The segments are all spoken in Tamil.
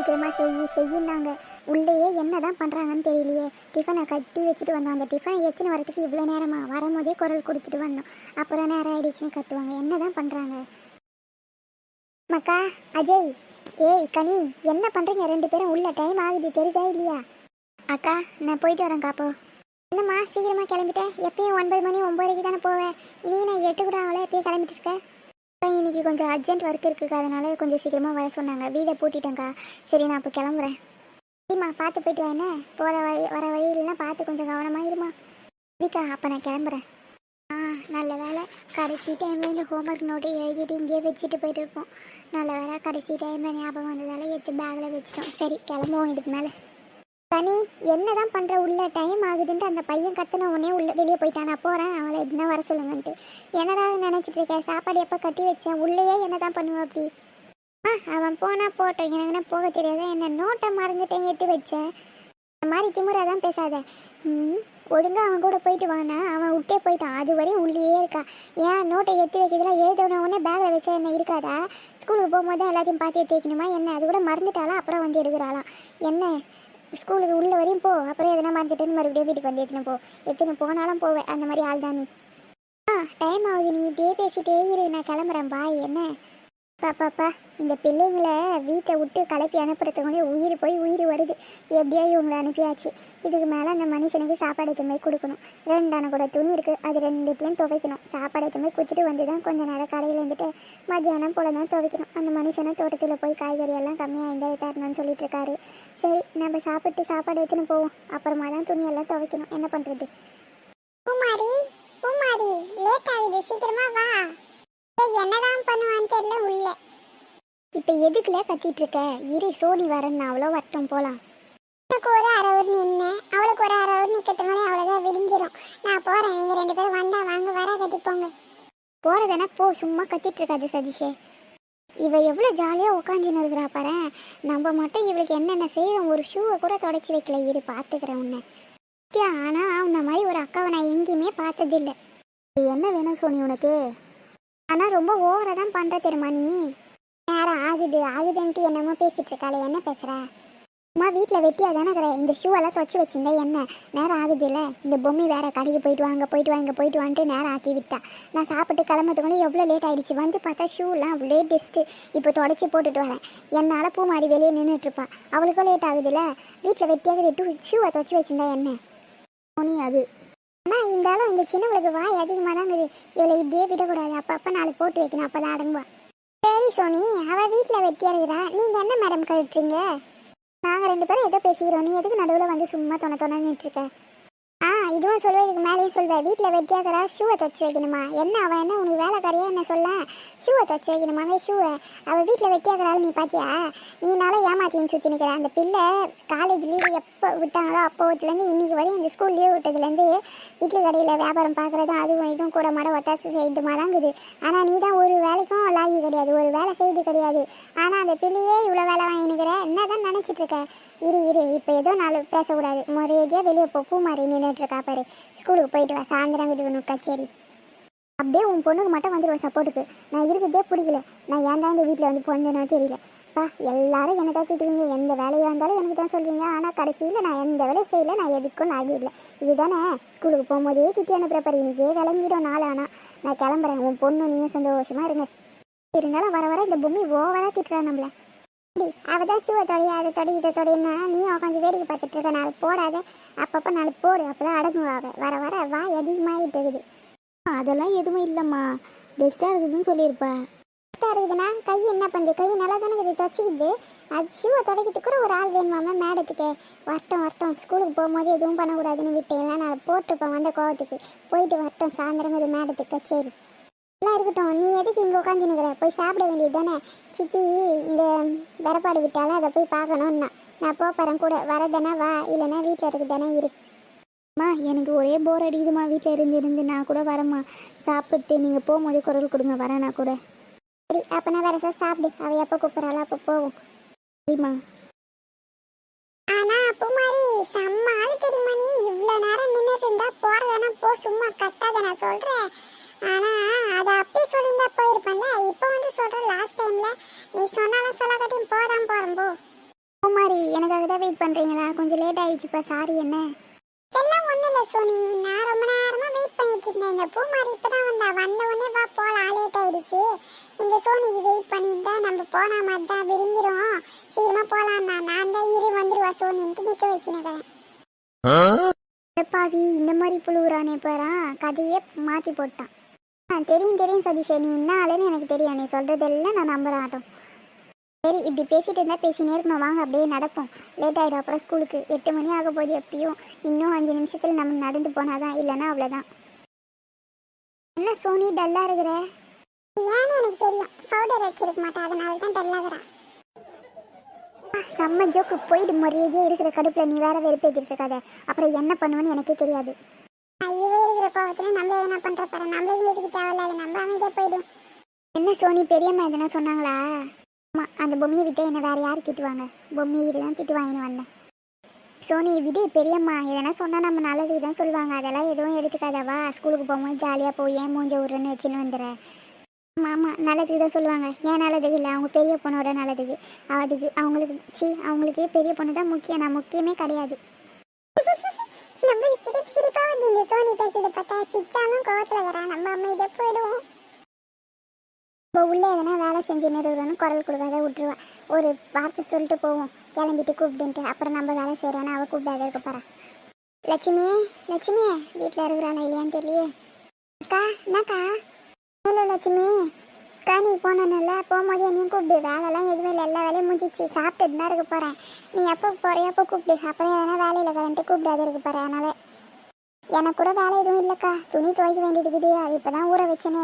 சீக்கிரமாக செய்யினாங்க. உள்ளேயே என்ன தான் பண்ணுறாங்கன்னு தெரியலையே. டிஃபனை கட்டி வச்சுட்டு வந்தோம். அந்த டிஃபனை எடுத்துன்னு வரதுக்கு இவ்வளோ நேரமாக வரும்போதே குரல் கொடுத்துட்டு வந்தோம். அப்புறம் நேரம் ஆகிடுச்சுன்னு கத்துவாங்க. என்ன தான் பண்ணுறாங்க? மக்கா, அஜய், ஏய் கனி, என்ன பண்ணுறீங்க ரெண்டு பேரும்? உள்ள டைம் ஆகுது, தெரியுதா இல்லையா? அக்கா, நான் போயிட்டு வரேன் காப்போ. என்னம்மா சீக்கிரமாக கிளம்பிட்டேன்? எப்பயும் 9 மணி 9:30 தானே போவேன். இனி நான் 8 கூட ஆகலை, எப்பயும் கிளம்பிட்டு இருக்கேன். இன்னைக்கு கொஞ்சம் அர்ஜென்ட் ஒர்க் இருக்குது, அதனால கொஞ்சம் சீக்கிரமாக வர சொன்னாங்க. வீடை பூட்டிட்டேங்க்கா. சரி, நான் இப்போ கிளம்புறேன். சரிம்மா, பார்த்து போயிட்டு வாங்க. போகிற வழி வர வழியிலாம் பார்த்து கொஞ்சம் கவனமாக இருமா. சரிக்கா, அப்போ நான் கிளம்புறேன். நல்ல வேலை, கடைசி டைமில் இந்த ஹோம்ஒர்க் நோட்டை எழுதிட்டு இங்கேயே வச்சுட்டு போயிட்டு இருப்போம். நல்ல வேலை, கடைசி டைமில் ஞாபகம் வந்ததால் எடுத்து பேக்கில் வச்சுட்டோம். சரி, கிளம்புவோம் இதுக்கு மேலே. கனி, என்ன தான் பண்ணுற? உள்ள டைம் ஆகுதுன்ட்டு அந்த பையன் கத்துன உடனே உள்ளே வெளியே போயிட்டான். நான் போகிறேன், அவளை எப்படின்னா வர சொல்லுங்கன்ட்டு. என்னடா நினச்சிட்டு இருக்கேன்? சாப்பாடு எப்போ கட்டி வச்சேன்? உள்ளேயே என்ன தான் பண்ணுவேன் அப்படி? அவன் போனால் போட்டோம், எனக்கு என்ன போக தெரியாத? என்ன நோட்டை மறந்துட்டேன், எடுத்து வச்சேன். இந்த மாதிரி திமுறை தான் பேசாத. ஒழுங்காக அவன் கூட போயிட்டு வானா, அவன் விட்டே போயிட்டான். அது வரையும் உள்ளேயே இருக்கா. ஏன் நோட்டை எடுத்து வைக்கிறதுலாம் எழுதணும் உடனே பேக்கில் வச்சா என்ன இருக்காதா? ஸ்கூலுக்கு போகும்போது எல்லாத்தையும் பார்த்து எடுத்து வைக்கணுமா என்ன? அது கூட மறந்துட்டாலாம், அப்புறம் வந்து எடுக்கிறாளாம். என்ன ஸ்கூலுக்கு உள்ள வரையும் போ, அப்புறம் எதனா மறந்துட்டேன்னு மறுபடியும் வீட்டுக்கு வந்து எத்தனை போனாலும் போவேன். அந்த மாதிரி ஆள் தான் நீ. டைம் ஆகுது, நீ இப்படியே பேசிட்டே இரு, நான் கிளம்புறேன். பாய். என்ன பாப்பாப்பா, இந்த பிள்ளைங்களை வீட்டை விட்டு கிளப்பி அனுப்புறதுக்குள்ளே உயிர் போய் உயிர் வருது. எப்படியோ இவங்களை அனுப்பியாச்சு. இதுக்கு மேலே அந்த மனுஷனுக்கு சாப்பாடு எதுவுமே கொடுக்கணும். 2 அணை கூட துணி இருக்குது, அது 2த்தையும் துவைக்கணும். சாப்பாடு எதுவுமே குச்சிட்டு வந்து தான் கொஞ்சம் நேரம் கடையில் இருந்துட்டு மத்தியானம் போல தான் துவைக்கணும். அந்த மனுஷனை தோட்டத்தில் போய் காய்கறி எல்லாம் கம்மியாக இருந்தால் தரணும்னு சொல்லிட்டு இருக்காரு. சரி, நம்ம சாப்பிட்டு சாப்பாடு எடுத்துன்னு போவோம். அப்புறமா தான் துணியெல்லாம் துவைக்கணும். என்ன பண்ணுறது? பூமாரி, பூமாரி, லேட் ஆகுது, சீக்கிரமா வா. என்னதான் பண்ணுவான்னு தெரியல உள்ள. இப்போ எதுக்குல கத்திட்டு இருக்க? இரு, சோடி வரேன்னு அவ்வளோ வரட்டும், போகலாம். எனக்கு ஒரு 1/2 hour நின்று, அவளுக்கு ஒரு 1/2 hour நிற்கிறதுனால அவ்வளோதான் விடிஞ்சிடும். நான் போகிறேன், நீங்கள் 2 பேரும் வந்தா வாங்க, வர கட்டிப்போங்க. போகிறதானே போ, சும்மா கத்திட்டு இருக்காது சதீஷே. இவ எவ்வளோ ஜாலியாக உட்காந்துன்னு இருக்கிறா பாரு. நம்ம மட்டும் இவளுக்கு என்னென்ன செய்யறோம்? ஒரு ஷூவை கூட தொடச்சி வைக்கல. இரு, பார்த்துக்கிறேன் உன்னை. ஆனால் உன்ன மாதிரி ஒரு அக்காவை நான் எங்கேயுமே பார்த்ததில்லை. என்ன வேணும் சோனி உனக்கு? ஆனால் ரொம்ப ஓவராக தான் பண்ணுற தெரியுமா நீ? நேரம் ஆகுதுன்ட்டு என்னமோ பேசிகிட்டு இருக்காளே, என்ன பேசுகிற? அம்மா வீட்டில் வெட்டியாக தானே இருக்கிற. இந்த ஷூவெல்லாம் துவச்சி வச்சுருந்தேன். என்ன நேரம் ஆகுதுல்ல? இந்த பொம்மை வேறு கடைக்கு போயிட்டு வாங்க போயிட்டு வான்ட்டு நேரம் ஆக்கி விட்டா. நான் சாப்பிட்டு கிளம்புறதுக்குள்ளே எவ்வளோ லேட் ஆகிடுச்சு. வந்து பார்த்தா ஷூலாம் அவ்வளோ டெஸ்ட்டு. இப்போ தொடச்சி போட்டுட்டு வரேன். என்னால் பூ மாறி வெளியே நின்றுட்டுருப்பா. அவளுக்கும் லேட் ஆகுதுல்ல? வீட்டில் வெட்டியாக ஷூவை துவச்சி வச்சுருந்தா என்ன சோனி அது? ஆனால் இருந்தாலும் இந்த சின்னவளுக்கு வாய் அதிகமாக தான் இருக்குது. இவளை இப்படியே விடக்கூடாது. அப்பப்போ 4 போட்டு வைக்கணும், அப்போ தான் அடங்குவா. சரி சோனி, அவள் வீட்டில் வெட்டியாக இருக்கிறா. நீங்கள் என்ன மேடம் கழிட்டுறீங்க? நாங்கள் 2 பேரும் ஏதோ பேசிக்கிறோம். நீ எதுக்கு நடுவில் வந்து சும்மா நின்றுட்டுருக்க? இதுவும் சொல்லுவேன், இதுக்கு மேலேயும் சொல்வேன். வீட்டில் வெட்டியாகிறா, ஷூவை துவச்சி வைக்கணுமா? என்ன அவன் என்ன உனக்கு வேலைக்காரியா என்ன சொல்ல? ஷூவை துவச்சி வைக்கணுமாவே ஷூவை? அவள் வீட்டில் வெட்டியாகிறாள், நீ பார்த்தியா? நீனால ஏமாத்தின்னு சுற்றி நிற்கிற. அந்த பிள்ளை காலேஜ் லீவு எப்போ விட்டாங்களோ அப்போத்துலேருந்து இன்றைக்கி வரையும் இந்த ஸ்கூல் லீவ் விட்டதுலேருந்து இட்லி கடையில் வியாபாரம் பார்க்குறதும் அதுவும் இதுவும் கூட மாட ஒத்தாசு செய்துமா தான் இருக்குது. ஆனால் நீ தான் ஒரு வேலைக்கும் லாகி கிடையாது, ஒரு வேலை செய்து கிடையாது. ஆனால் அந்த பிள்ளையே இவ்வளோ வேலை வாங்கினுக்கிற. என்ன தான் நினச்சிட்ருக்க? இரு, இப்போ ஏதோ 4 பேசக்கூடாது. மரியாதையாக வெளியே போ. பூ மாதிரி நின்றுட்டுருக்கா பாரு. ஸ்கூலுக்கு போயிட்டு வா, சாயந்தரம் இது ஒன்று கச்சேரி. அப்படியே உன் பொண்ணுக்கு மட்டும் வந்துடுவேன் சப்போர்ட்டுக்கு. நான் இருக்கிறதே பிடிக்கல. நான் ஏன் தான் இந்த வீட்டில் வந்து போனேனோ தெரியல. எல்லாரும் என்ன தான் திட்டுவீங்க, எந்த வேலையாக இருந்தாலும் எனக்கு தான் சொல்வீங்க. ஆனால் கடைசியில் நான் எந்த வேலையும் செய்யலை, நான் எதுக்கும் ஆகிடல. இதுதானே ஸ்கூலுக்கு போகும்போதே திட்டி அனுப்புகிற பாரு. இன்னைக்கே விளங்கிடும் நாள். ஆனால் நான் கிளம்புறேன். உன் பொண்ணு நீயும் சந்தோஷமாக இருங்க. இருந்தாலும் வர வர இந்த பொம்மி ஓவராக திட்டுறா நம்மள. அவள் தான் ஷூவை தொடி, அதை தொடி, இதை தொடினா நீ கொஞ்சம் வேடிக்கை பார்த்துட்டு இருக்க. 4 போடாத, அப்பப்போ 4 போடு, அப்போ தான் அடங்குவாங்க. வர வர வா அதிகமாகிட்டு இருக்குது. அதெல்லாம் எதுவும் இல்லைம்மா, பெஸ்ட்டாக இருக்குதுன்னு சொல்லியிருப்பா. பெஸ்ட்டாக இருக்குதுன்னா கை என்ன பண்ணுது? கை நல்லா தானே இருக்குது, துவச்சிக்குது. அது ஷூவை தொடக்கிறதுக்கு கூட ஒரு ஆள் வேணுமாம்மா மேடத்துக்கு. வரட்டும், ஸ்கூலுக்கு போகும்போது எதுவும் பண்ணக்கூடாதுன்னு விட்டேன். நான் போட்டிருப்பேன் வந்த கோவத்துக்கு. போயிட்டு வரட்டும், சாயந்தரம் இது மேடத்துக்கு கச்சேரி. எல்லாம் இருக்கட்டும், நீ எதுக்கு இங்கே உட்காந்துனுக்கிற? போய் சாப்பிட வேண்டியது தானே. சித்தி இந்த வரப்பாடு விட்டாலும் அதை போய் பார்க்கணும்னா நான் போகிறேன் கூட. வரதானே வா, இல்லைன்னா வீட்டில் இருக்குதானே இரு. அம்மா, எனக்கு ஒரே போர் அடிக்குதுமா. வீட்டில் இருந்து நான் கூட வரேம்மா. சாப்பிட்டு நீங்கள் போகும்போதே குரல் கொடுங்க, வரேன் நான் கூட. சரி, அப்போ நான் வேறு சார் சாப்பிடு. அவள் எப்போ கூப்பிட்றாளோ அப்போ போவோம். சரிம்மா. ஆனால் அப்போ மாதிரி செம்ம ஆள் தெரியுமா நீ? இவ்வளோ நேரம் நின்றுட்டு இருந்தா போகிறதானே போ, சும்மா கட்டாத நான் சொல்கிறேன். ஆனால் அதை அப்பயே சொல்லியிருந்தா போயிருப்பேன்ல. இப்போ வந்து சொல்கிறேன் லாஸ்ட் டைமில். நீ சொன்னாலும் சொல்லாக்காட்டியும் போதான் போகிறேன் போ. எனக்காக தான் வெயிட் பண்ணுறீங்களா? கொஞ்சம் லேட் ஆகிடுச்சுப்பா, சாரி. என்ன எல்லாம் ஒன்றும் இல்லை சோனி, நான் ரொம்ப நேரமாக வெயிட் பண்ணிட்டு இருந்தேன். இந்த பூமாரி இப்போ தான் வந்த உடனே வா போகலாம், லேட் ஆகிடுச்சு. இந்த சோனிக்கு வெயிட் பண்ணிட்டு நம்ம போன மாதிரி தான் விரிஞ்சிரும், சீக்கிரமாக போகலான்னா நான் தான் இரு வந்துடுவா சோனின்ட்டு நிற்க வச்சுனேன். பாவி இந்த மாதிரி புழுவுறானே போகிறான், கதையே மாற்றி போட்டான். தெரியும் தெரியும் சதீஷ், நீ என்ன ஆளுன்னு எனக்கு தெரியும். நீ சொல்கிறதெல்லாம் நான் நம்புறேன் ஆட்டம். சரி, இப்படி பேசிட்டு இருந்தால் பேசினே இருக்கணும், வாங்க அப்படியே நடப்போம். லேட் ஆகிடும் அப்புறம் ஸ்கூலுக்கு. 8 மணி ஆக போகுது எப்பயும். இன்னும் 5 நிமிஷத்தில் நம்ம நடந்து போனாதான், இல்லைன்னா அவ்வளோதான். என்ன சோனி டல்லாக இருக்கிற? ஏன்னு எனக்கு தெரியும், பவுடர் வச்சிருக்க மாட்டேன், அதனால தான் டல்லாகிறேன். செம்ம ஜோக்கு, போயிட்டு மரியாதையாக இருக்கிற கடுப்பில் நீ வேற வெறுப்பேற்றிட்டு இருக்காத, அப்புறம் என்ன பண்ணுவேன்னு எனக்கே தெரியாது. ஐயோ இருக்கிற கோவத்தில் நம்ம எதனா பண்ணுற பாரு, நம்மளுக்கு எதுக்கு தேவையில்லாது, நம்ம அமைதியாக போயிடும். என்ன சோனி, பெரியம்மா எதனா சொன்னாங்களா? ஆமாம், அந்த பொம்மையை விட்டு என்ன வேறு யார் திட்டுவாங்க? பொம்மையை விட்டு தான் திட்டு வாங்கின்னு வந்தேன். சோனி விடு, பெரியம்மா எதனா சொன்னால் நம்ம நல்லதுக்கு தான் சொல்லுவாங்க, அதெல்லாம் எதுவும் எடுத்துக்காதவா. ஸ்கூலுக்கு போகும்போது ஜாலியாக போய் ஏன் மூஞ்ச விட்றேன்னு வச்சுன்னு வந்துடுறேன். ஆமாம் ஆமாம், நல்லதுக்கு தான் சொல்லுவாங்க. ஏன் நல்லதுக்கு இல்லை, அவங்க பெரிய பொண்ணோட நல்லதுக்கு. அதுக்கு அவங்களுக்கு பெரிய பொண்ணு தான் முக்கியம், நான் முக்கியமே கிடையாது. நம்ம சிரிப்பாக வந்து இந்த சோனி பேசுறதை பார்த்தா சிச்சாலும் கோவத்தில் வரா, நம்ம அமைதியாக போயிடுவோம். இப்போ உள்ளே எதனா வேலை செஞ்சு நிறுவனம்னு குரல் கொடுக்காத விட்டுருவா. ஒரு வார்த்தை சொல்லிட்டு போவோம், கிளம்பிட்டு கூப்பிடுன்ட்டு. அப்புறம் நம்ம வேலை செய்கிறோன்னு அவள் கூப்பிடாத இருக்க போகிறா. லட்சுமி லட்சுமி வீட்டில் இருக்கிறாளா இல்லையான்னு தெரியலையே. அக்கா என்னக்கா? இல்லை லட்சுமி அக்கா, நீ போனல போகும்போது என்னையும் கூப்பிடு. வேலைலாம் எதுவுமே இல்லை, எல்லா வேலையும் முடிஞ்சிச்சு, சாப்பிட்டு தான் இருக்க போகிறேன். நீ எப்போ போகிறியப்போ கூப்பிடு, அப்புறம் எதனா வேலையில் கரண்ட்டு கூப்பிடாத இருக்க போகிறேன். அதனால் எனக்கு கூட வேலை எதுவும் இல்லைக்கா, துணி துவைக்க வேண்டியது இருக்குது, அது இப்போ தான் ஊற வச்சேனே.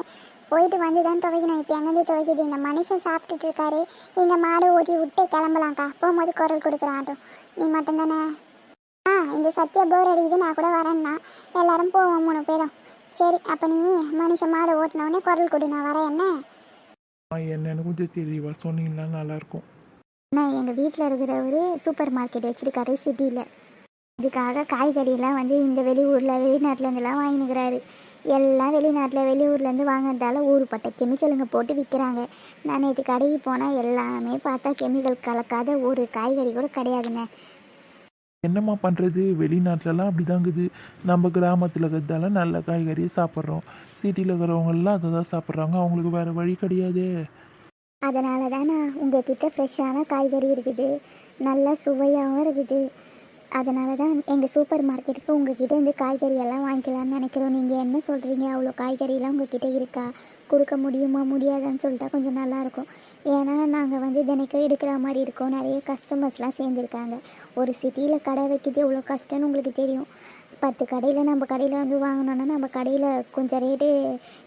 போயிட்டு வந்து தான் துவைக்கணும். இப்போ எங்கேருந்து துவைக்குது? இந்த மனுஷன் சாப்பிட்டுட்டு இருக்காரு, இந்த மாடு ஓட்டி விட்டு கிளம்பலாம்க்கா. போகும்போது குரல் கொடுக்குறாட்டும். நீ மட்டும்தானே? இந்த சத்தியா போர் அடிக்குது, நான் கூட வரேன்னா. எல்லாரும் போவோம் 3 பேரும். சரி, அப்போ நீ மனுஷன் மாடு ஓட்டினவுடனே குரல் கொடு, நான் வரேன். என்னன்னு கொஞ்சம் தெளிவாக சொன்னீங்கன்னா நல்லாயிருக்கும். அண்ணா, எங்கள் வீட்டில் இருக்கிற ஒரு சூப்பர் மார்க்கெட் வச்சுருக்காரு சிட்டியில். இதுக்காக காய்கறியெல்லாம் வந்து இந்த வெளிநாட்டிலேருந்துலாம் வாங்கினுக்கிறாரு. எல்லாம் வெளியூர்லேருந்து வாங்குறதால ஊருப்பட்ட கெமிக்கலுங்க போட்டு விற்கிறாங்க. நான் நேற்று கடைக்கு போனால் எல்லாமே பார்த்தா கெமிக்கல் கலக்காத ஒரு காய்கறி கூட கிடையாதுண்ணே. என்னம்மா பண்ணுறது, வெளிநாட்டிலலாம் அப்படி தாங்குது. நம்ம கிராமத்தில் இருக்கிறதால நல்ல காய்கறியை சாப்பிட்றோம், சிட்டியில் இருக்கிறவங்கெல்லாம் அதை தான் சாப்பிட்றாங்க, அவங்களுக்கு வேறு வழி கிடையாதே. அதனால தான் நான் உங்ககிட்ட ஃப்ரெஷ்ஷான காய்கறி இருக்குது, நல்லா சுவையாகவும் இருக்குது. அதனால தான் எங்கள் சூப்பர் மார்க்கெட்டுக்கு உங்ககிட்ட இந்த காய்கறியெல்லாம் வாங்கிக்கலான்னு நினைக்கிறோம். நீங்கள் என்ன சொல்கிறீங்க? அவ்வளோ காய்கறியெல்லாம் உங்ககிட்ட இருக்கா? கொடுக்க முடியுமா முடியாதான்னு சொல்லிட்டா கொஞ்சம் நல்லாயிருக்கும். ஏன்னா நாங்கள் வந்து தினைக்கும் எடுக்கிற மாதிரி இருக்கோம், நிறைய கஸ்டமர்ஸ்லாம் சேர்ந்துருக்காங்க. ஒரு சிட்டியில் கடை வைக்கிறது எவ்வளோ கஷ்டம்னு உங்களுக்கு தெரியும். 10 கடையில் நம்ம கடையில் வந்து வாங்கினோன்னா நம்ம கடையில் கொஞ்சம் ரேட்டு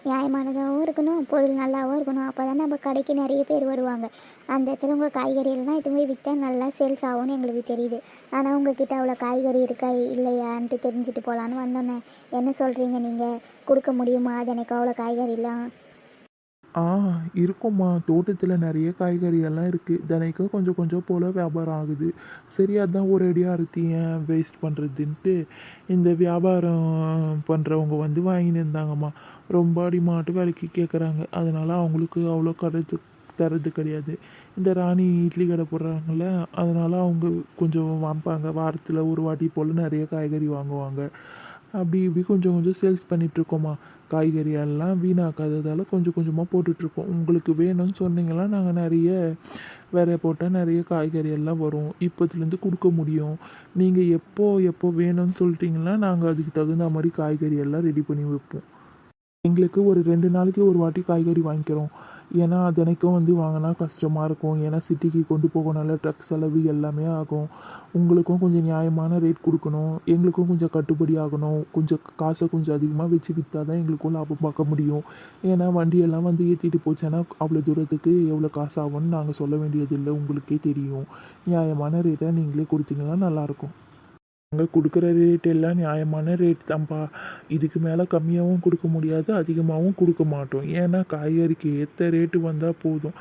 நியாயமானதாகவும் இருக்கணும், பொருள் நல்லாவும் இருக்கணும். அப்போ தான் நம்ம கடைக்கு நிறைய பேர் வருவாங்க. அந்த இடத்துல உங்கள் காய்கறியெல்லாம் எதுவுமே விற்றா நல்லா சேல்ஸ் ஆகும்னு எங்களுக்கு தெரியுது. ஆனால் உங்ககிட்ட அவ்வளோ காய்கறி இருக்கா இல்லையான்ட்டு தெரிஞ்சுட்டு போகலான்னு வந்தோன்னே. என்ன சொல்கிறீங்க நீங்கள்? கொடுக்க முடியுமா அதனைக்கு அவ்வளோ காய்கறிலாம்? இருக்கும்மா, தோட்டத்தில் நிறைய காய்கறி எல்லாம் இருக்குது, தினைக்கும் கொஞ்சம் கொஞ்சம் போல் வியாபாரம் ஆகுது. சரி, அதான் ஒரு அடியாக அறுத்தி ஏன் வேஸ்ட் பண்ணுறதுன்ட்டு இந்த வியாபாரம் பண்ணுறவங்க வந்து வாங்கின்னு இருந்தாங்கம்மா. ரொம்ப அடிமாட்டு விலைக்கு கேட்குறாங்க, அதனால் அவங்களுக்கு அவ்வளோ தரது கிடையாது. இந்த ராணி இட்லி கடை போடுறாங்கள்ல, அதனால் அவங்க கொஞ்சம் வாம்பாங்க, வாரத்தில் ஒரு வாட்டி போல் நிறைய காய்கறி வாங்குவாங்க. அப்படி இப்படி கொஞ்சம் கொஞ்சம் சேல்ஸ் பண்ணிகிட்ருக்கோம்மா. காய்கறி எல்லாம் வீணாக்காததால் கொஞ்சம் கொஞ்சமாக போட்டுட்ருக்கோம். உங்களுக்கு வேணும்னு சொன்னீங்கன்னா நாங்கள் நிறைய விதை போட்டால் நிறைய காய்கறி எல்லாம் வரும், இப்போத்துலேருந்து கொடுக்க முடியும். நீங்கள் எப்போ வேணும்னு சொல்லிட்டீங்கன்னா நாங்கள் அதுக்கு தகுந்த மாதிரி காய்கறி எல்லாம் ரெடி பண்ணி வைப்போம். எங்களுக்கு ஒரு 2 நாளைக்கு ஒரு வாட்டி காய்கறி வாங்கிக்கிறோம். ஏன்னா தினைக்கும் வந்து வாங்கினா கஷ்டமாக இருக்கும். ஏன்னா சிட்டிக்கு கொண்டு போகணும்ல, ட்ரக் செலவு எல்லாமே ஆகும். உங்களுக்கும் கொஞ்சம் நியாயமான ரேட் கொடுக்கணும், எங்களுக்கும் கொஞ்சம் கட்டுப்படி ஆகணும். கொஞ்சம் காசை கொஞ்சம் அதிகமாக வச்சு விற்றா தான் எங்களுக்கும் லாபம் பார்க்க முடியும். ஏன்னா வண்டியெல்லாம் வந்து ஏற்றிட்டு போச்சுன்னா அவ்வளோ தூரத்துக்கு எவ்வளோ காசு ஆகும்னு நாங்கள் சொல்ல வேண்டியதில்லை, உங்களுக்கே தெரியும். நியாயமான ரேட்டை நீங்களே கொடுத்தீங்கன்னா நல்லாயிருக்கும். நாங்கள் கொடுக்குற ரேட் எல்லாம் நியாயமான ரேட் தான்ப்பா. இதுக்கு மேலே கம்மியாகவும் கொடுக்க முடியாது, அதிகமாகவும் கொடுக்க மாட்டோம். ஏன்னா காய்கறிக்கு ஏற்ற ரேட்டு வந்தால் போதும்.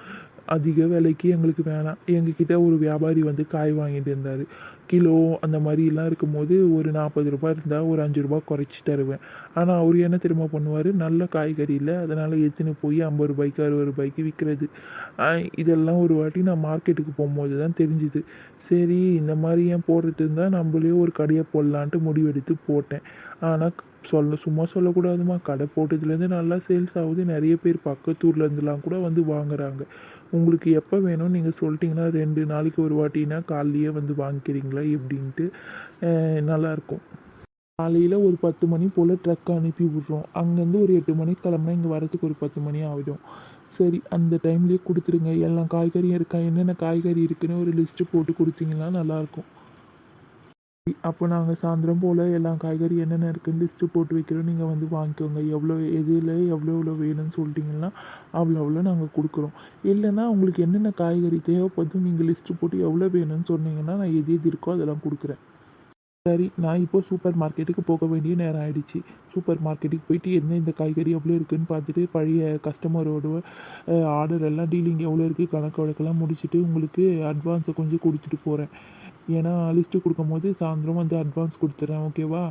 அதிக விலைக்கு எங்களுக்கு வேணாம். எங்ககிட்ட ஒரு வியாபாரி வந்து காய் வாங்கிட்டு இருந்தார். கிலோ அந்த மாதிரிலாம் இருக்கும்போது ஒரு 40 ரூபாய் இருந்தால் ஒரு 5 ரூபாய் குறைச்சி தருவேன். ஆனால் அவர் என்ன தெரியுமா பண்ணுவார், நல்ல காய்கறி இல்லை, அதனால் எடுத்துன்னு போய் 50 ரூபாய்க்கு 60 ரூபாய்க்கு விற்கிறது. இதெல்லாம் ஒரு வாட்டி நான் மார்க்கெட்டுக்கு போகும்போது தான் தெரிஞ்சுது. சரி இந்த மாதிரி ஏன் போடுறது இருந்தால் நம்மளே ஒரு கடையை போடலான்ட்டு முடிவெடுத்து போட்டேன். ஆனால் சும்மா சொல்லக்கூடாதுமா, கடை போட்டதுலேருந்து நல்லா சேல்ஸ் ஆகுது. நிறைய பேர் பக்கத்தூர்லேருந்துலாம் கூட வந்து வாங்குறாங்க. உங்களுக்கு எப்போ வேணும் நீங்கள் சொல்லிட்டீங்கன்னா 2 நாளைக்கு ஒரு வாட்டினா காலையிலேயே வந்து வாங்கிக்கிறீங்களா எப்படின்ட்டு நல்லாயிருக்கும். காலையில் ஒரு 10 மணி போல் ட்ரக் அனுப்பி விட்றோம். அங்கேருந்து ஒரு 8 மணிக்கு கிளம்புனா இங்கே வரத்துக்கு ஒரு 10 மணி ஆகிடும். சரி அந்த டைம்லேயே கொடுத்துருங்க. எல்லா காய்கறியும் இருக்கா, என்னென்ன காய்கறி இருக்குன்னு ஒரு லிஸ்ட்டு போட்டு கொடுத்தீங்கன்னா நல்லாயிருக்கும். அப்போ நாங்கள் சாயந்தரம் போல் எல்லா காய்கறி என்னென்ன இருக்குன்னு லிஸ்ட்டு போட்டு வைக்கிறோம். நீங்கள் வந்து வாங்கிக்கோங்க. எவ்வளோ எதில் எவ்வளோ வேணும்னு சொல்லிட்டிங்கன்னா அவ்வளோ நாங்கள் கொடுக்குறோம். இல்லைன்னா உங்களுக்கு என்னென்ன காய்கறி தேவைப்படுதும் நீங்கள் லிஸ்ட்டு போட்டு எவ்வளோ வேணும்னு சொன்னீங்கன்னா நான் எது இருக்கோ அதெல்லாம் கொடுக்குறேன். சரி, நான் இப்போது சூப்பர் மார்க்கெட்டுக்கு போக வேண்டிய நேரம் ஆகிடுச்சு. சூப்பர் மார்க்கெட்டுக்கு போயிட்டு இந்த காய்கறி எவ்வளோ இருக்குதுன்னு பார்த்துட்டு பழைய கஸ்டமரோட ஆர்டர் எல்லாம் டீலிங் எவ்வளோ இருக்குது கணக்கு வழக்கெல்லாம் முடிச்சுட்டு உங்களுக்கு அட்வான்ஸை கொஞ்சம் கொடுத்துட்டு போகிறேன். ஏன்னா லிஸ்ட்டு கொடுக்கும்போது சாயந்தரம் வந்து அட்வான்ஸ் கொடுத்துட்றேன். ஓகேவா?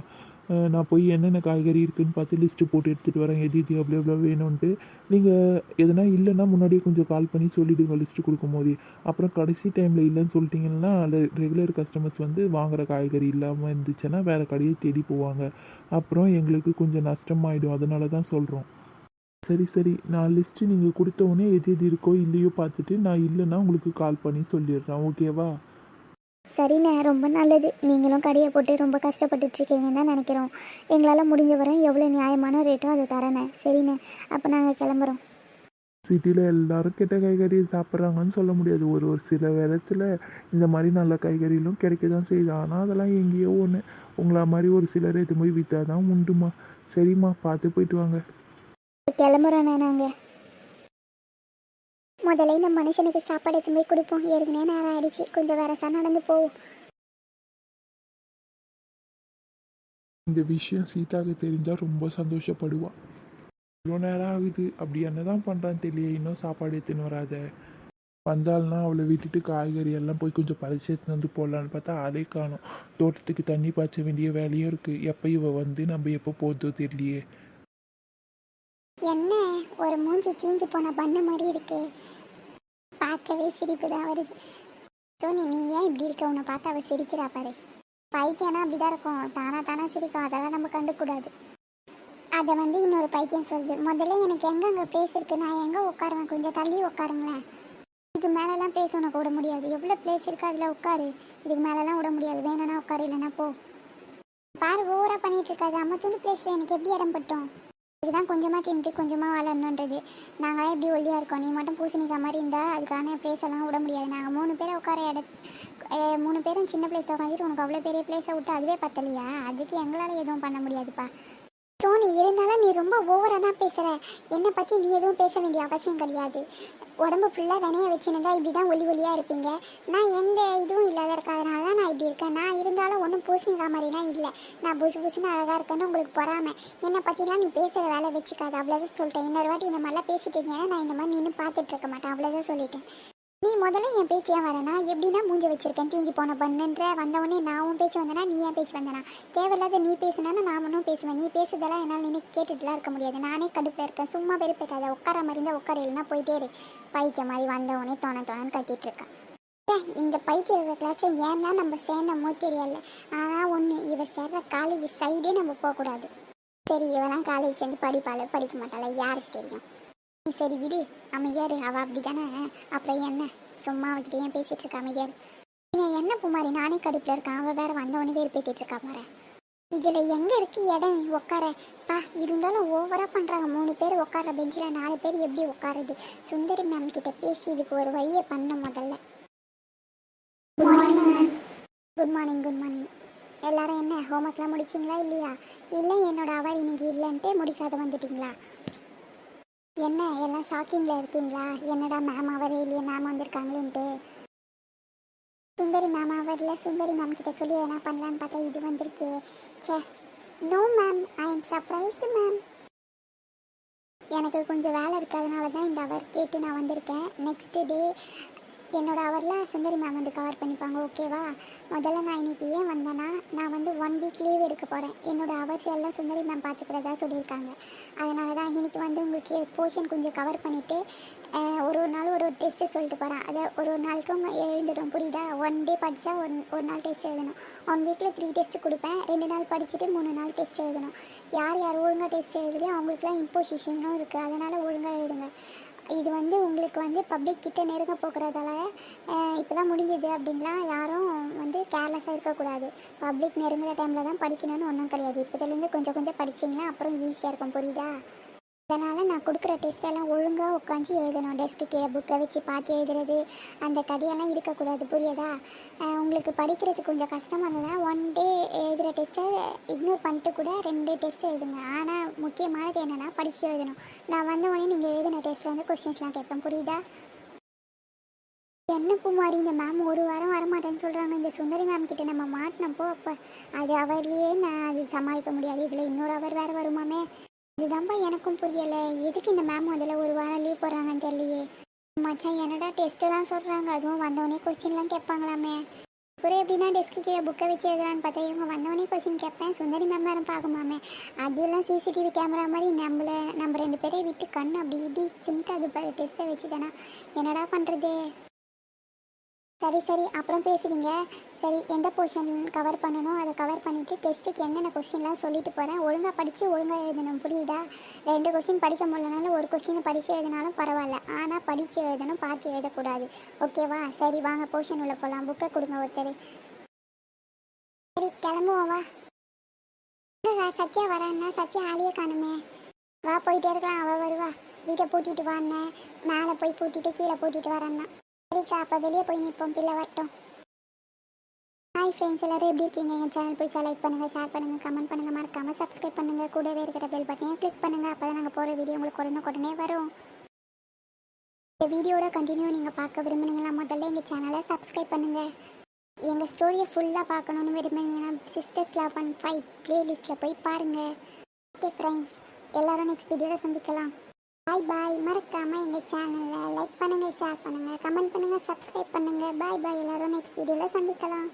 நான் போய் என்னென்ன காய்கறி இருக்குதுன்னு பார்த்து லிஸ்ட்டு போட்டு எடுத்துகிட்டு வரேன். எது எவ்வளோ வேணும்ன்ட்டு. நீங்கள் எதனா இல்லைன்னா முன்னாடியே கொஞ்சம் கால் பண்ணி சொல்லிவிடுங்க லிஸ்ட்டு கொடுக்கும்போதே. அப்புறம் கடைசி டைமில் இல்லைன்னு சொல்லிட்டிங்கன்னா ரெகுலர் கஸ்டமர்ஸ் வந்து வாங்குகிற காய்கறி இல்லாமல் இருந்துச்சுன்னா வேறு கடையை தேடி போவாங்க. அப்புறம் எங்களுக்கு கொஞ்சம் நஷ்டமாயிடும். அதனால தான் சொல்கிறோம். சரி, நான் லிஸ்ட்டு நீங்கள் கொடுத்தோடனே எது இருக்கோ இல்லையோ பார்த்துட்டு நான் இல்லைன்னா உங்களுக்கு கால் பண்ணி சொல்லிடுறேன். ஓகேவா? சரிண்ணே, ரொம்ப நல்லது. நீங்களும் கடையை போட்டு ரொம்ப கஷ்டப்பட்டுட்ருக்கீங்கன்னு தான் நினைக்கிறோம். எங்களால் முடிஞ்ச வரை எவ்வளோ நியாயமான ரேட்டோ அதை தரேண்ணே. சரிண்ணே, அப்போ நாங்கள் கிளம்புறோம். சிட்டியில் எல்லாரும் கெட்ட காய்கறி சாப்பிட்றாங்கன்னு சொல்ல முடியாது. ஒரு சில விதத்தில் இந்த மாதிரி நல்ல காய்கறிகளும் கிடைக்க தான் செய்யுது. ஆனால் அதெல்லாம் எங்கேயோ ஒன்று. உங்களா மாதிரி ஒரு சிலர் எது போய் விற்றா தான் உண்டுமா. சரிம்மா, பார்த்து போயிட்டு வாங்க. கிளம்புறோண்ணே நாங்கள். முதல்ல இந்த மனுஷனுக்கு சாப்பாடு எடுத்து போய் கொடுப்போம். ஏற்கனவே நேரம் ஆயிடுச்சு. கொஞ்சம் வேறசா நடந்து போவோம். இந்த விஷயம் சீதாவுக்கு தெரிஞ்சால் ரொம்ப சந்தோஷப்படுவாள். இவ்வளோ நேரம் ஆகுது, அப்படி என்ன தான் பண்ணுறான்னு தெரியல. இன்னும் சாப்பாடு எடுத்துன்னு வராத. வந்தால்னா அவளை விட்டுட்டு காய்கறி எல்லாம் போய் கொஞ்சம் பறிச்சு எடுத்துன்னு வந்து போடலான்னு பார்த்தா ஆளே காணும். தோட்டத்துக்கு தண்ணி பாய்ச்ச வேண்டிய வேலையும் இருக்குது. எப்போ இவ வந்து நம்ம எப்போ போதோ தெரியலையே. என்ன ஒரு மூஞ்சி தீஞ்சு போன பண்ண மாதிரி இருக்கு. பார்க்கவே சிரிப்பு தான் வருது. சோனி, நீ ஏன் இப்படி இருக்க? உன்னை பார்த்து அவள் சிரிக்கிறா பாரு. பைத்தியம்னா அப்படிதான் இருக்கும். தானா சிரிக்கும். அதெல்லாம் நம்ம கண்டுக்கூடாது. அதை வந்து இன்னொரு பைத்தியம் சொல்லுது. முதல்ல எனக்கு எங்கெங்கே பிளேஸ் இருக்குது, நான் எங்கே உட்காருவேன்? கொஞ்சம் தள்ளி உட்காருங்களேன். இதுக்கு மேலெலாம் பிளேஸ் உனக்கு விட முடியாது. எவ்வளோ பிளேஸ் இருக்குது அதில் உட்காரு. இதுக்கு மேலெலாம் விட முடியாது. வேணும்னா உட்காரு, இல்லைன்னா போ. பாரு, ஓவராக பண்ணிகிட்டு இருக்காது. அம்மத்தூண்டு பிளேஸில் எனக்கு எப்படி இடம் பட்டோம்? இதுதான் கொஞ்சமாக தின்ட்டு கொஞ்சமாக வளரணுன்றது. நாங்களாம் எப்படி ஒல்லியாக இருக்கோம். நீ மட்டும் பூசணிக்காய் மாதிரி இருந்தால் அதுக்கான பிளேஸ் எல்லாம் விட முடியாது. நாங்கள் 3 பேரை உட்கார 3 பேரும் சின்ன பிளேஸில் உட்காந்துட்டு உனக்கு அவ்வளோ பெரிய பிளேஸை விட்டு அதுவே பத்தலையா? அதுக்கு எங்களால் எதுவும் பண்ண முடியாதுப்பா. சோனி, இருந்தாலும் நீ ரொம்ப ஓவராக தான் பேசுகிற. என்னை பற்றி நீ எதுவும் பேச வேண்டிய அவசியம் கிடையாது. உடம்பு ஃபுல்லாக வினைய வச்சுருந்தா இப்படி தான் ஒல்லியாக இருப்பீங்க. நான் எந்த இதுவும் இல்லாத இருக்கிறதுனால தான் நான் இப்படி இருக்கேன். நான் இருந்தாலும் ஒன்றும் பூசணிக்காய் மாதிரிலாம் இல்லை. நான் புசுன்னு அழகாக இருக்கேன்னு உங்களுக்கு பொறாமை. என்னை பற்றிலாம் நீ பேசுகிற வேலை வச்சுக்காது. அவ்வளோதான் சொல்லிட்டேன். இன்னொரு வாட்டி இந்த மாதிரிலாம் பேசிட்டு இருந்தீங்கன்னா நான் இந்த மாதிரி நின்று பார்த்துட்டு இருக்க மாட்டேன். அவ்வளோதான் சொல்லிட்டேன். நீ முதல்ல என் பேச்சு ஏன் வரேன்னா, எப்படின்னா மூஞ்சி வச்சிருக்கேன் தீஞ்சி போன பண்ணுன்ற வந்தவொடனே நான் உன் பேச்சு வந்தேனா நீ என் பேச்சு வந்தேனா? தேவையில்லாத நீ பேசுனா நான் ஒன்றும் பேசுவேன். நீ பேசுதெல்லாம் என்னால் நின்று கேட்டுட்டுலாம் இருக்க முடியாது. நானே கடுப்பில் இருக்கேன். சும்மா வெறுப்பேக்காத. உட்கார மாதிரி இருந்தால் உட்கார, இல்லைன்னா போயிட்டே இரு. பைத்தியம் மாதிரி வந்தவொடனே தோணன்னு கத்திட்டு இருக்கேன். இந்த பைத்திய இருக்கிற கிளாஸில் ஏன் தான் நம்ம சேர்ந்தமோ தெரியல. ஆனால் ஒன்று, இவ சேர்ற காலேஜ் சைடே நம்ம போகக்கூடாது. சரி, இவெல்லாம் காலேஜ் சேர்ந்து படிக்க மாட்டாளா? யாருக்கு தெரியும்? சரி விடு, அமைதியாரு. அவள் அப்படி தானே. அப்புறம் என்ன, சும்மா அவகிட்ட ஏன் பேசிகிட்டு இருக்கா? அமைதியாரு. என்ன பூமாரி, நானே கடுப்பில் இருக்கேன். அவள் வேறு வந்தவொடனே வேறு பேசிகிட்டு இருக்கா பாரு. இதில் எங்கே இருக்குது இடம் உட்கார? இருந்தாலும் ஓவராக பண்ணுறாங்க. 3 பேர் உட்கார பெஞ்சில் 4 பேர் எப்படி உட்காருது? சுந்தரி மேம் கிட்ட பேசி இதுக்கு ஒரு வழியை பண்ண முதல்ல. Good morning. எல்லாரும் என்ன ஹோம்ஒர்க்லாம் முடிச்சிங்களா இல்லையா? இல்லை, என்னோட அவர் இன்னைக்கு இல்லைன்ட்டு முடிக்காத வந்துட்டிங்களா? என்ன எல்லாம் ஷாக்கிங்கில் இருக்கீங்களா? என்னடா மேம் அவரே இல்லையே, மேம் வந்திருக்காங்களேன்ட்டு. சுந்தரி மேம் அவரில். சுந்தரி மேம் கிட்ட சொல்லி என்ன பண்ணலான்னு பார்த்தா இது வந்திருக்கே. சே, no ma'am, I am surprised ma'am. எனக்கு கொஞ்சம் வேலை இருக்கிறதுனால தான் இந்த அவர் கேட்டு நான் வந்திருக்கேன். நெக்ஸ்ட் டே என்னோட அவரில் சுந்தரி மேம் வந்து கவர் பண்ணிப்பாங்க. ஓகேவா? முதல்ல நான் இன்றைக்கி ஏன் வந்தேன்னா, நான் வந்து 1 வீக் லீவ் எடுக்க போகிறேன். என்னோட அவர்ஸ் எல்லாம் சுந்தரி மேம் பார்த்துக்கிறதா சொல்லியிருக்காங்க. அதனால தான் இன்றைக்கி வந்து உங்களுக்கு போர்ஷன் கொஞ்சம் கவர் பண்ணிவிட்டு ஒரு நாள் ஒரு டெஸ்ட்டு சொல்லிட்டு போகிறேன். அதை ஒரு நாளைக்கு எழுதிடும். புரியுதா? 1 டே படித்தா ஒரு நாள் டெஸ்ட் எழுதணும். 1 வீக்கில் 3 டெஸ்ட்டு கொடுப்பேன். 2 நாள் படிச்சுட்டு 3 நாள் டெஸ்ட் எழுதணும். யார் யார் ஒழுங்காக டெஸ்ட் எழுதுலையோ அவங்களுக்குலாம் இம்போசிஷனும் இருக்குது. அதனால் ஒழுங்காக எழுதுங்க. இது வந்து உங்களுக்கு வந்து பப்ளிக் கிட்ட நெருங்க போகிறதால இப்போ தான் முடிஞ்சது அப்படின்லாம் யாரும் வந்து கேர்லெஸ்ஸாக இருக்கக்கூடாது. பப்ளிக் நெருங்குற டைமில் தான் படிக்கணும்னு ஒன்றும் கிடையாது. இப்போதுலேருந்து கொஞ்சம் கொஞ்சம் படிச்சிங்கன்னா அப்புறம் ஈஸியாக இருக்கும். புரியுதா? அதனால் நான் கொடுக்குற டெஸ்ட்டெல்லாம் ஒழுங்காக உட்காந்து எழுதணும். டெஸ்க்கு கீழே புக்கை வச்சு பார்த்து எழுதுறது, அந்த கதையெல்லாம் இருக்கக்கூடாது. புரியுதா? உங்களுக்கு படிக்கிறதுக்கு கொஞ்சம் கஷ்டமாக இருந்ததுன்னா 1 டே எழுதுகிற டெஸ்ட்டை இக்னோர் பண்ணிட்டு கூட 2 டெஸ்ட் எழுதுங்க. ஆனால் முக்கியமானது என்னென்னா படித்து எழுதணும். நான் வந்த உடனே நீங்கள் எழுதின டெஸ்ட்டில் வந்து கொஸ்டின்ஸ்லாம் கேட்பேன். புரியுதா? என்ன பூமாரி, இந்த மேம் ஒரு வாரம் வரமாட்டேன்னு சொல்கிறாங்க. இந்த சுந்தரி மேம் கிட்ட நம்ம மாட்டினப்போ அப்போ அது அவர்லேயே நான் அது சமாளிக்க முடியாது. இதில் இன்னொரு அவர் வேறு வருமாமே. இதுதான்ப்பா எனக்கும் புரியலை. எதுக்கு இந்த மேம் முதல்ல ஒரு வாரம் லீவ் போடுறாங்கன்னு தெரியலையே. மச்சான் என்னடா டெஸ்ட்டெல்லாம் சொல்கிறாங்க, அதுவும் வந்தவொடனே கொஸ்டின்லாம் கேட்பாங்களாமே. அப்புறம் எப்படின்னா டெஸ்க்கு கீழே புக்கை வச்சு எழுதுறான்னு பார்த்தா இவங்க வந்தவொடனே கொஸ்டின் கேட்பேன். சுந்தரி மேம் வேறு பார்க்குமாமே. அதெல்லாம் சிசிடிவி கேமரா மாதிரி நம்ம 2 பேரையும் விட்டு கண் அப்படி இப்படி சிமிட்டு அது டெஸ்ட்டை வச்சு தானே என்னடா பண்ணுறது. சரி சரி, அப்புறம் பேசுவீங்க. சரி, எந்த போர்ஷன் கவர் பண்ணணும் அதை கவர் பண்ணிவிட்டு டெஸ்ட்டுக்கு என்னென்ன கொஸ்டின்லாம் சொல்லிட்டு போகிறேன். ஒழுங்காக படித்து ஒழுங்காக எழுதணும். புரியுதா? 2 கொஸ்டின் படிக்க முடியலனாலும் ஒரு கொஸ்டின் படித்து எழுதினாலும் பரவாயில்ல. ஆனால் படித்து எழுதணும், பார்த்து எழுதக்கூடாது. ஓகேவா? சரி வாங்க போர்ஷன் உள்ள போகலாம். புக்கை கொடுங்க ஒருத்தர். சரி கிளம்புவோம் வா. சத்யா வரேன்னா சத்யா ஆளியே காணுமே. வா போயிட்டே இருக்கலாம், அவள் வருவா. வீட்டை பூட்டிட்டு வான்னு மேலே போய் பூட்டிட்டு கீழே பூட்டிட்டு வரேன்னா. சரிக்கா, அப்போ வெளியே போய் நிற்போம், பிள்ளை வரட்டும். ஹாய் ஃப்ரெண்ட்ஸ், எல்லோரும் எப்படி இருக்கீங்க? என் சேனல் பிடிச்சா லைக் பண்ணுங்கள், ஷேர் பண்ணுங்கள், கமெண்ட் பண்ணுங்கள், மறக்காமல் சப்ஸ்கிரைப் பண்ணுங்கள். கூடவே இருக்கிற பெல் பட்டனையும் கிளிக் பண்ணுங்கள். அப்போ தான் நாங்கள் போகிற வீடியோ உங்களுக்கு உடனே வரும். இந்த வீடியோட கண்டினியூ நீங்கள் பார்க்க விரும்புனீங்கன்னா முதல்ல எங்கள் சேனலை சப்ஸ்கிரைப் பண்ணுங்கள். எங்கள் ஸ்டோரியை ஃபுல்லாக பார்க்கணுன்னு விரும்புனீங்கன்னா சிஸ்டர்ஸ் லவ் அண்ட் ஃபைட் ப்ளேலிஸ்ட்டில் போய் பாருங்கள். ஓகே ஃப்ரெண்ட்ஸ், எல்லோரும் நெக்ஸ்ட் வீடியோவில் சந்திக்கலாம். பாய் பாய். மறக்காமல் எங்கள் சேனலை லைக் பண்ணுங்கள், ஷேர் பண்ணுங்கள், கமெண்ட் பண்ணுங்கள், சப்ஸ்கிரைப் பண்ணுங்கள். பாய் பாய். எல்லோரும் நெக்ஸ்ட் வீடியோவில் சந்திக்கலாம்.